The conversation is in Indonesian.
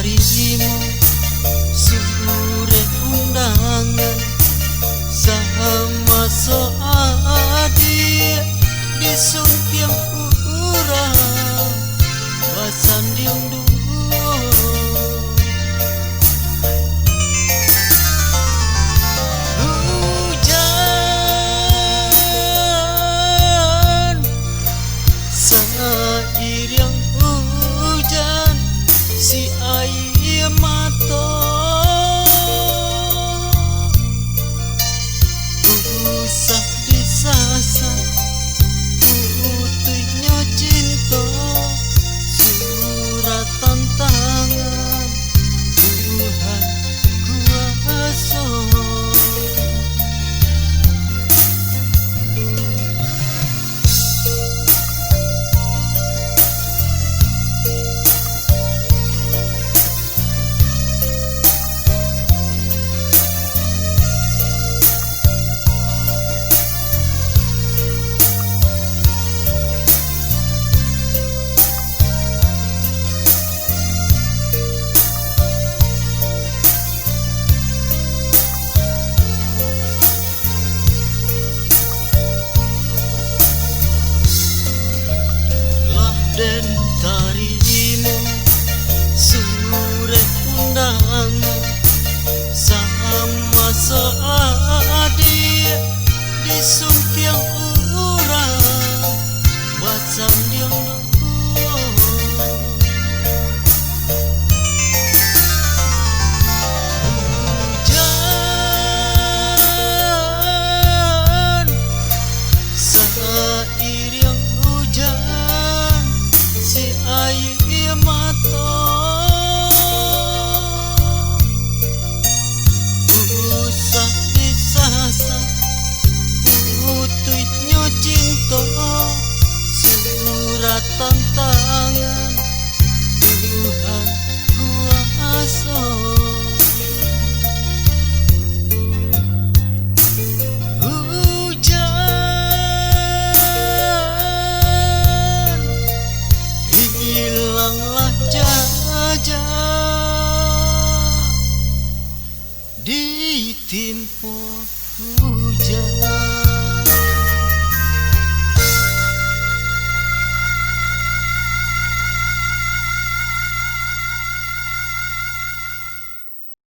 tarimu sure undangan sama soadi di sungtiang urang basan diung duo hujan sairiang hujan si air mata usah disasa putihnya cinta surat tantangan Tuhan kuasa dan tarimu sure undangan sama soadi di sungtiang urang basan diang hujan sairiang hujan si air mata usah disasa putihnya cinta surat tantangan Tuhan kuasa hujan hilanglah jejak ditimpa